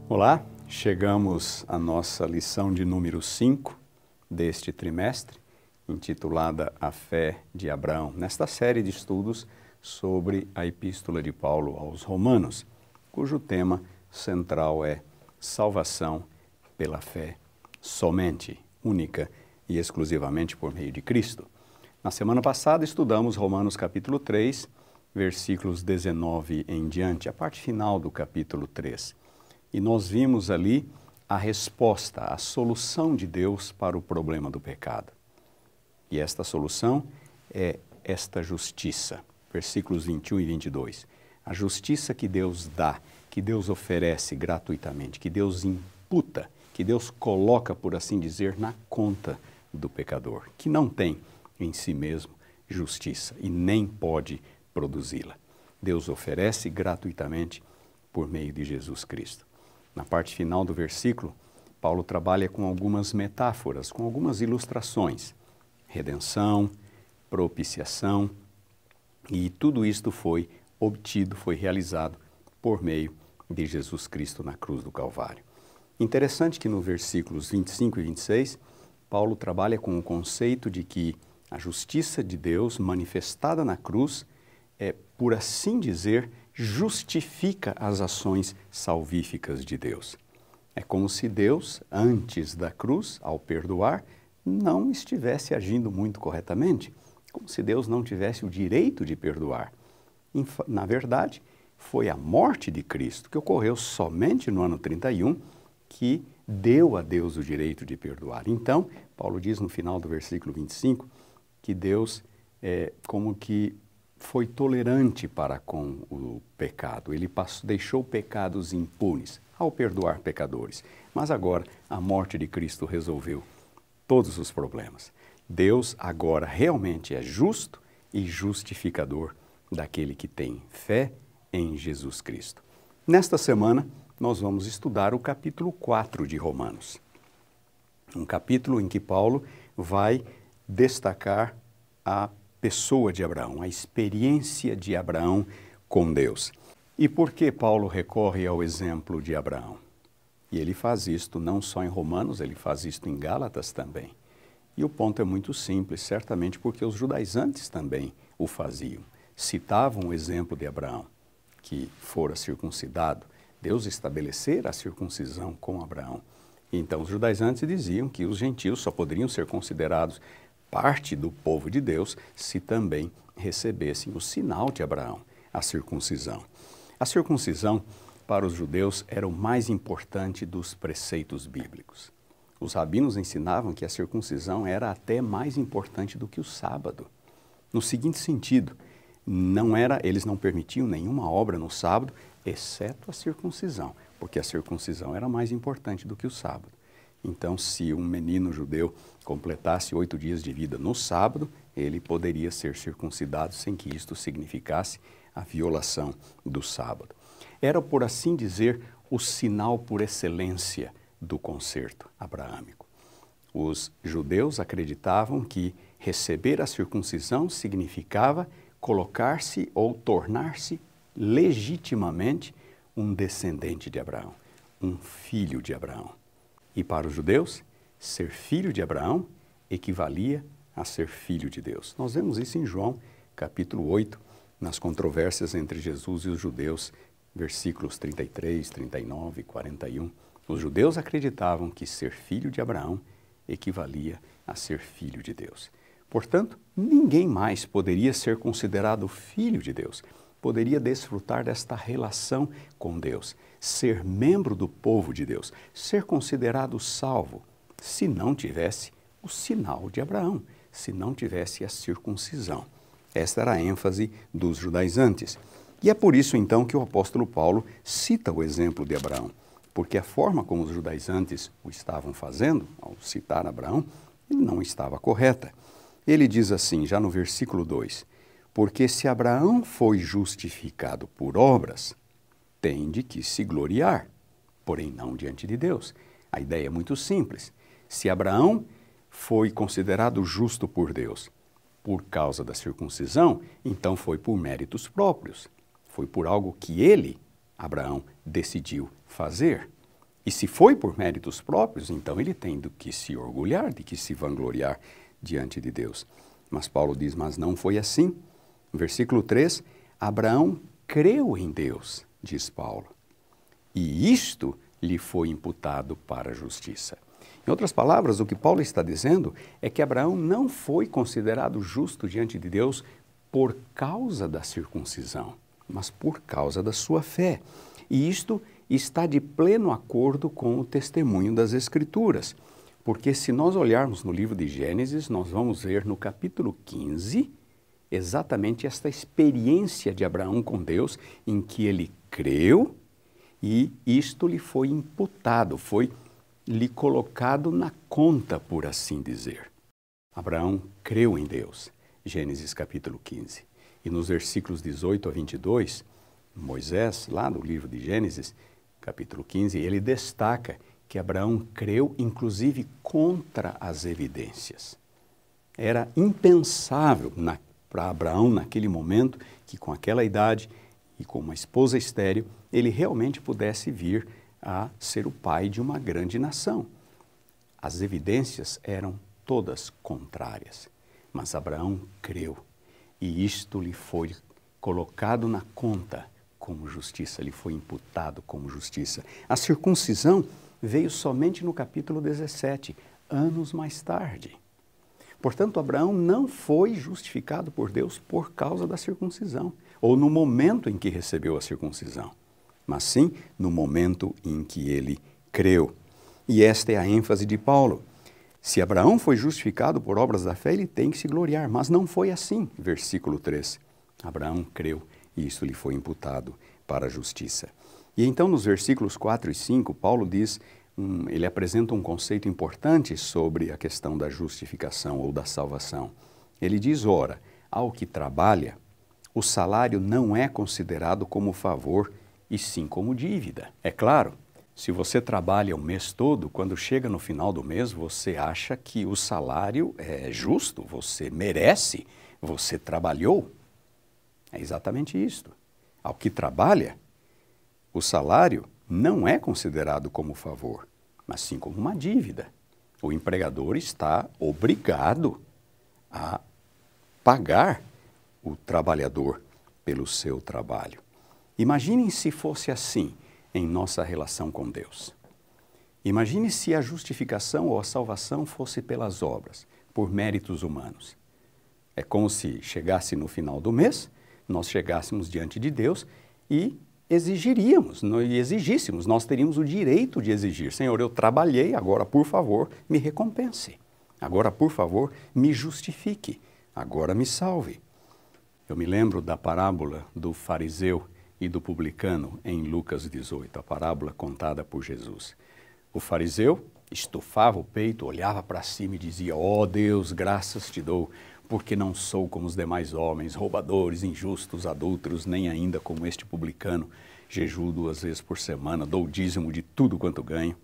Olá, chegamos à nossa lição de número 5 deste trimestre, intitulada A Fé de Abraão, nesta série de estudos sobre a Epístola de Paulo aos Romanos, cujo tema central é salvação pela fé somente, única e exclusivamente por meio de Cristo. Na semana passada estudamos Romanos capítulo 3, versículos 19 em diante, a parte final do capítulo 3. E nós vimos ali a resposta, a solução de Deus para o problema do pecado. E esta solução é esta justiça, versículos 21 e 22. A justiça que Deus dá, que Deus oferece gratuitamente, que Deus imputa, que Deus coloca, por assim dizer, na conta do pecador, que não tem em si mesmo justiça e nem pode produzi-la. Deus oferece gratuitamente por meio de Jesus Cristo. Na parte final do versículo, Paulo trabalha com algumas metáforas, com algumas ilustrações. Redenção, propiciação, e tudo isto foi obtido, foi realizado por meio de Jesus Cristo na cruz do Calvário. Interessante que no versículos 25 e 26, Paulo trabalha com o conceito de que a justiça de Deus manifestada na cruz por assim dizer, justifica as ações salvíficas de Deus. É como se Deus, antes da cruz, ao perdoar, não estivesse agindo muito corretamente, como se Deus não tivesse o direito de perdoar. Na verdade, foi a morte de Cristo, que ocorreu somente no ano 31, que deu a Deus o direito de perdoar. Então, Paulo diz no final do versículo 25, que Deus como que foi tolerante para com o pecado. Ele deixou pecados impunes ao perdoar pecadores. Mas agora a morte de Cristo resolveu todos os problemas. Deus agora realmente é justo e justificador daquele que tem fé em Jesus Cristo. Nesta semana, nós vamos estudar o capítulo 4 de Romanos. Um capítulo em que Paulo vai destacar a pessoa de Abraão, a experiência de Abraão com Deus. E por que Paulo recorre ao exemplo de Abraão? E ele faz isto não só em Romanos, ele faz isto em Gálatas também. E o ponto é muito simples, certamente porque os judaizantes também o faziam. Citavam o exemplo de Abraão, que fora circuncidado. Deus estabelecera a circuncisão com Abraão. Então os judaizantes diziam que os gentios só poderiam ser considerados parte do povo de Deus se também recebessem o sinal de Abraão, a circuncisão. A circuncisão, para os judeus, era o mais importante dos preceitos bíblicos. Os rabinos ensinavam que a circuncisão era até mais importante do que o sábado. No seguinte sentido, eles não permitiam nenhuma obra no sábado, exceto a circuncisão, porque a circuncisão era mais importante do que o sábado. Então, se um menino judeu completasse 8 dias de vida no sábado, ele poderia ser circuncidado sem que isto significasse a violação do sábado. Era, por assim dizer, o sinal por excelência do concerto abraâmico. Os judeus acreditavam que receber a circuncisão significava colocar-se ou tornar-se legitimamente um descendente de Abraão, um filho de Abraão. E para os judeus, ser filho de Abraão equivalia a ser filho de Deus. Nós vemos isso em João, capítulo 8, nas controvérsias entre Jesus e os judeus, versículos 33, 39 e 41. Os judeus acreditavam que ser filho de Abraão equivalia a ser filho de Deus. Portanto, ninguém mais poderia ser considerado filho de Deus, poderia desfrutar desta relação com Deus, ser membro do povo de Deus, ser considerado salvo, se não tivesse o sinal de Abraão, se não tivesse a circuncisão. Esta era a ênfase dos judaizantes. E é por isso, então, que o apóstolo Paulo cita o exemplo de Abraão, porque a forma como os judaizantes o estavam fazendo, ao citar Abraão, não estava correta. Ele diz assim, já no versículo 2, porque se Abraão foi justificado por obras, tem de que se gloriar, porém não diante de Deus. A ideia é muito simples. Se Abraão foi considerado justo por Deus por causa da circuncisão, então foi por méritos próprios. Foi por algo que ele, Abraão, decidiu fazer. E se foi por méritos próprios, então ele tem do que se orgulhar, de que se vangloriar diante de Deus. Mas Paulo diz, mas não foi assim. No versículo 3, Abraão creu em Deus, diz Paulo, e isto lhe foi imputado para a justiça. Em outras palavras, o que Paulo está dizendo é que Abraão não foi considerado justo diante de Deus por causa da circuncisão, mas por causa da sua fé. E isto está de pleno acordo com o testemunho das Escrituras. Porque se nós olharmos no livro de Gênesis, nós vamos ver no capítulo 15 exatamente esta experiência de Abraão com Deus, em que ele creu e isto lhe foi imputado, foi-lhe colocado na conta, por assim dizer. Abraão creu em Deus, Gênesis capítulo 15. E nos versículos 18 a 22, Moisés, lá no livro de Gênesis, capítulo 15, ele destaca que Abraão creu, inclusive, contra as evidências. Era impensável para Abraão, naquele momento, que com aquela idade e com uma esposa estéril, ele realmente pudesse vir a ser o pai de uma grande nação. As evidências eram todas contrárias, mas Abraão creu, e isto lhe foi colocado na conta como justiça, lhe foi imputado como justiça. A circuncisão veio somente no capítulo 17, anos mais tarde. Portanto, Abraão não foi justificado por Deus por causa da circuncisão, ou no momento em que recebeu a circuncisão, mas sim no momento em que ele creu. E esta é a ênfase de Paulo. Se Abraão foi justificado por obras da fé, ele tem que se gloriar, mas não foi assim. Versículo 3. Abraão creu e isso lhe foi imputado para a justiça. E então, nos versículos 4 e 5, Paulo diz, ele apresenta um conceito importante sobre a questão da justificação ou da salvação. Ele diz, ora, ao que trabalha, o salário não é considerado como favor, e sim como dívida. É claro, se você trabalha o mês todo, quando chega no final do mês, você acha que o salário é justo, você merece, você trabalhou. É exatamente isto. Ao que trabalha, o salário não é considerado como favor, mas sim como uma dívida. O empregador está obrigado a pagar o trabalhador pelo seu trabalho. Imaginem se fosse assim em nossa relação com Deus. Imagine se a justificação ou a salvação fosse pelas obras, por méritos humanos. É como se chegasse no final do mês, nós chegássemos diante de Deus e exigíssemos, nós teríamos o direito de exigir, Senhor, eu trabalhei, agora por favor me recompense, agora por favor me justifique, agora me salve. Eu me lembro da parábola do fariseu e do publicano em Lucas 18, a parábola contada por Jesus. O fariseu estufava o peito, olhava para cima e dizia, ó Deus, graças te dou, porque não sou como os demais homens, roubadores, injustos, adúlteros, nem ainda como este publicano, jejuo 2 vezes por semana, dou o dízimo de tudo quanto ganho.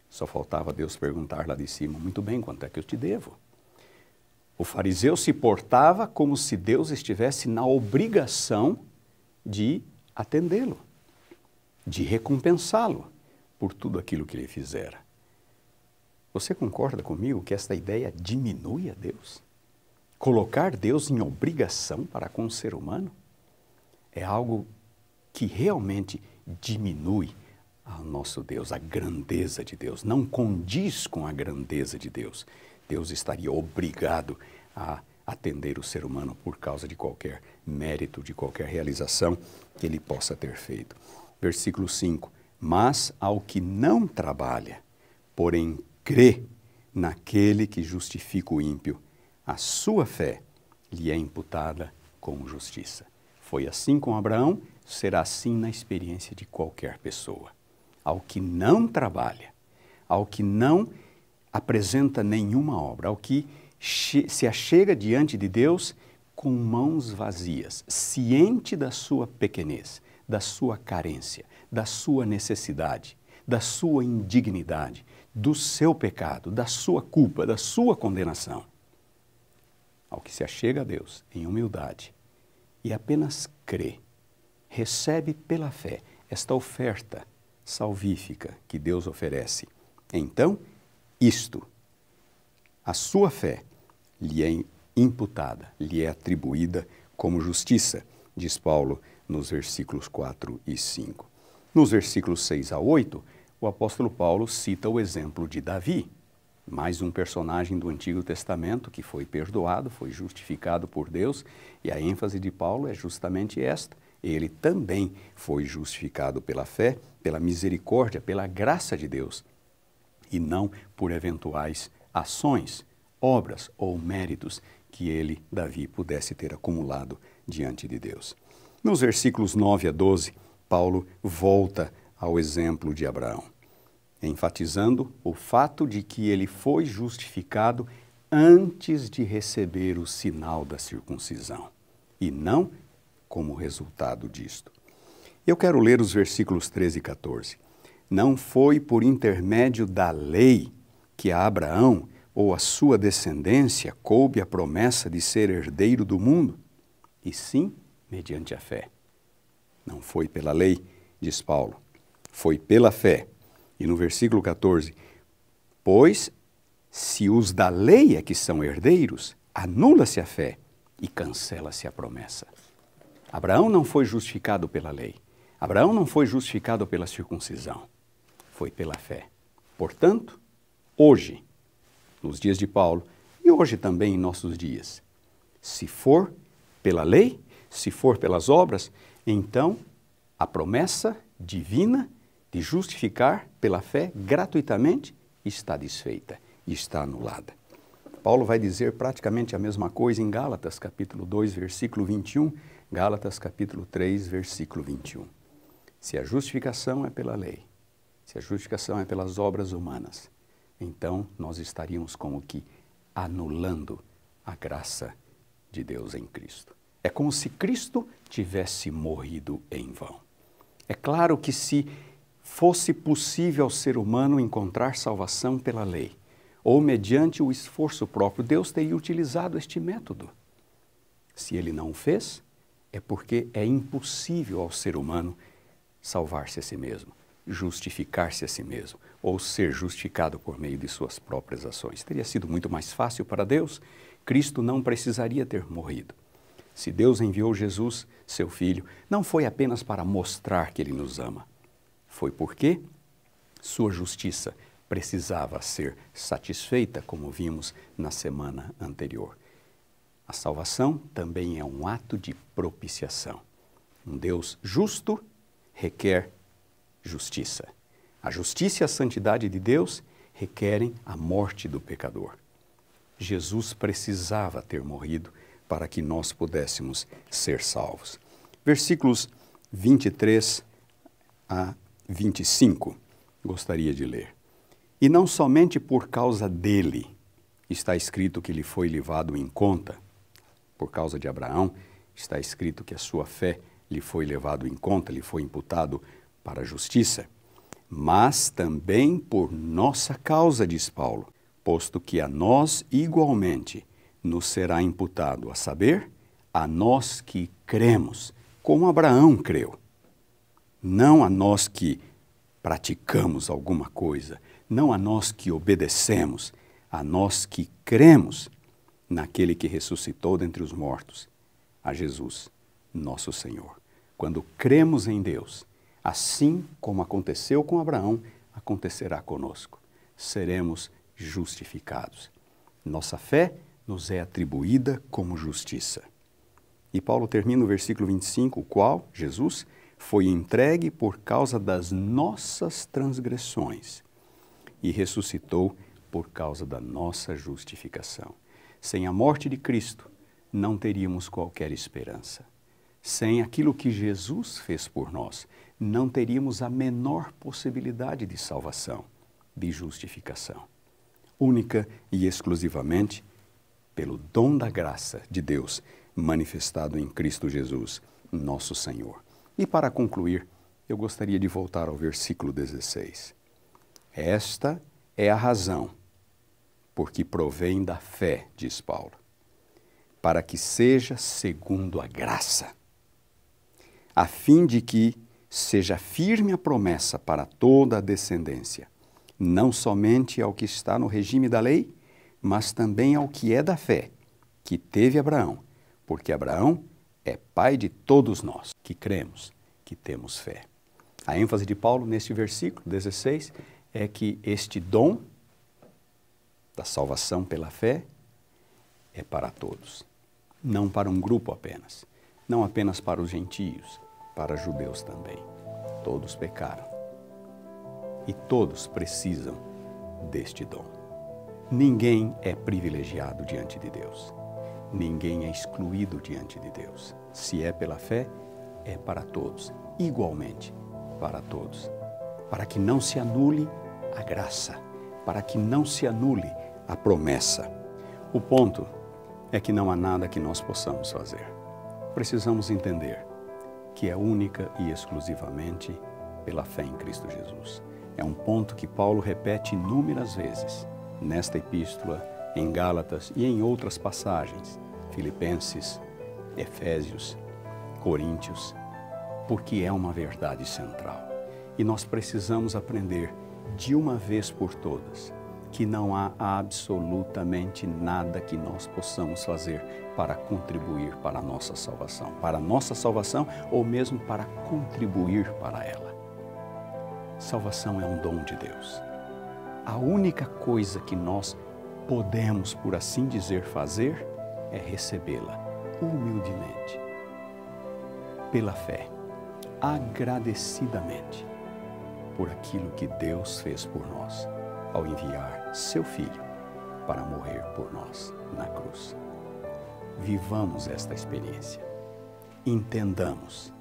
Só faltava Deus perguntar lá de cima, muito bem, quanto é que eu te devo? O fariseu se portava como se Deus estivesse na obrigação de atendê-lo, de recompensá-lo por tudo aquilo que ele fizera. Você concorda comigo que esta ideia diminui a Deus? Colocar Deus em obrigação para com o ser humano é algo que realmente diminui ao nosso Deus, a grandeza de Deus, não condiz com a grandeza de Deus. Deus estaria obrigado a atender o ser humano por causa de qualquer mérito, de qualquer realização que ele possa ter feito. Versículo 5, mas ao que não trabalha, porém crê naquele que justifica o ímpio, a sua fé lhe é imputada como justiça. Foi assim com Abraão, será assim na experiência de qualquer pessoa. Ao que não trabalha, ao que não apresenta nenhuma obra, ao que se achega diante de Deus com mãos vazias, ciente da sua pequenez, da sua carência, da sua necessidade, da sua indignidade, do seu pecado, da sua culpa, da sua condenação. Ao que se achega a Deus em humildade e apenas crê, recebe pela fé esta oferta salvífica que Deus oferece. Então, a sua fé, lhe é imputada, lhe é atribuída como justiça, diz Paulo nos versículos 4 e 5. Nos versículos 6 a 8, o apóstolo Paulo cita o exemplo de Davi, mais um personagem do Antigo Testamento que foi perdoado, foi justificado por Deus, e a ênfase de Paulo é justamente esta. Ele também foi justificado pela fé, pela misericórdia, pela graça de Deus, e não por eventuais ações, obras ou méritos que ele, Davi, pudesse ter acumulado diante de Deus. Nos versículos 9 a 12, Paulo volta ao exemplo de Abraão, enfatizando o fato de que ele foi justificado antes de receber o sinal da circuncisão, e não como resultado disto. Eu quero ler os versículos 13 e 14. Não foi por intermédio da lei que a Abraão ou a sua descendência coube a promessa de ser herdeiro do mundo, e sim mediante a fé. Não foi pela lei, diz Paulo, foi pela fé. E no versículo 14, pois se os da lei é que são herdeiros, anula-se a fé e cancela-se a promessa. Abraão não foi justificado pela lei. Abraão não foi justificado pela circuncisão. Foi pela fé. Portanto, hoje, nos dias de Paulo, e hoje também em nossos dias, se for pela lei, se for pelas obras, então a promessa divina de justificar pela fé gratuitamente está desfeita, está anulada. Paulo vai dizer praticamente a mesma coisa em Gálatas, capítulo 2, versículo 21, Gálatas, capítulo 3, versículo 21. Se a justificação é pela lei, se a justificação é pelas obras humanas, então nós estaríamos como que anulando a graça de Deus em Cristo. É como se Cristo tivesse morrido em vão. É claro que se fosse possível ao ser humano encontrar salvação pela lei, ou mediante o esforço próprio, Deus teria utilizado este método. Se ele não o fez, é porque é impossível ao ser humano salvar-se a si mesmo, justificar-se a si mesmo, ou ser justificado por meio de suas próprias ações. Teria sido muito mais fácil para Deus. Cristo não precisaria ter morrido. Se Deus enviou Jesus, seu Filho, não foi apenas para mostrar que Ele nos ama. Foi porque sua justiça precisava ser satisfeita, como vimos na semana anterior. A salvação também é um ato de propiciação. Um Deus justo requer justiça. A justiça e a santidade de Deus requerem a morte do pecador. Jesus precisava ter morrido para que nós pudéssemos ser salvos. Versículos 23 a 25, gostaria de ler. E não somente por causa dele está escrito que lhe foi levado em conta, por causa de Abraão, está escrito que a sua fé lhe foi levado em conta, lhe foi imputado para a justiça, mas também por nossa causa, diz Paulo, posto que a nós igualmente nos será imputado, a saber, a nós que cremos, como Abraão creu. Não a nós que praticamos alguma coisa, não a nós que obedecemos, a nós que cremos naquele que ressuscitou dentre os mortos, a Jesus, nosso Senhor. Quando cremos em Deus, assim como aconteceu com Abraão, acontecerá conosco. Seremos justificados. Nossa fé nos é atribuída como justiça. E Paulo termina o versículo 25, o qual, Jesus, foi entregue por causa das nossas transgressões e ressuscitou por causa da nossa justificação. Sem a morte de Cristo, não teríamos qualquer esperança. Sem aquilo que Jesus fez por nós, não teríamos a menor possibilidade de salvação, de justificação. Única e exclusivamente pelo dom da graça de Deus manifestado em Cristo Jesus, nosso Senhor. E para concluir, eu gostaria de voltar ao versículo 16. Esta é a razão porque provém da fé, diz Paulo, para que seja segundo a graça, a fim de que seja firme a promessa para toda a descendência, não somente ao que está no regime da lei, mas também ao que é da fé, que teve Abraão, porque Abraão é pai de todos nós, que cremos, que temos fé. A ênfase de Paulo neste versículo 16 é que este dom da salvação pela fé é para todos, não para um grupo apenas, não apenas para os gentios, para judeus também. Todos pecaram e todos precisam deste dom. Ninguém é privilegiado diante de Deus. Ninguém é excluído diante de Deus. Se é pela fé, é para todos, igualmente para todos. Para que não se anule a graça, para que não se anule a promessa. O ponto é que não há nada que nós possamos fazer. Precisamos entender que é única e exclusivamente pela fé em Cristo Jesus. É um ponto que Paulo repete inúmeras vezes nesta epístola, em Gálatas e em outras passagens, Filipenses, Efésios, Coríntios, porque é uma verdade central. E nós precisamos aprender de uma vez por todas que não há absolutamente nada que nós possamos fazer para contribuir para a nossa salvação ou mesmo para contribuir para ela. Salvação é um dom de Deus. A única coisa que nós podemos, por assim dizer, fazer é recebê-la humildemente, pela fé, agradecidamente por aquilo que Deus fez por nós ao enviar seu Filho para morrer por nós na cruz. Vivamos esta experiência, entendamos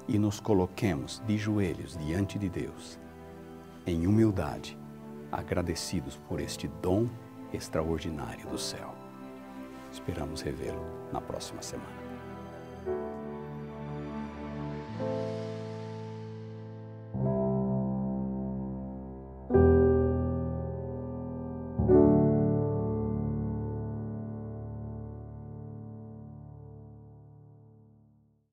e nos coloquemos de joelhos diante de Deus, em humildade, agradecidos por este dom extraordinário do céu. Esperamos revê-lo na próxima semana.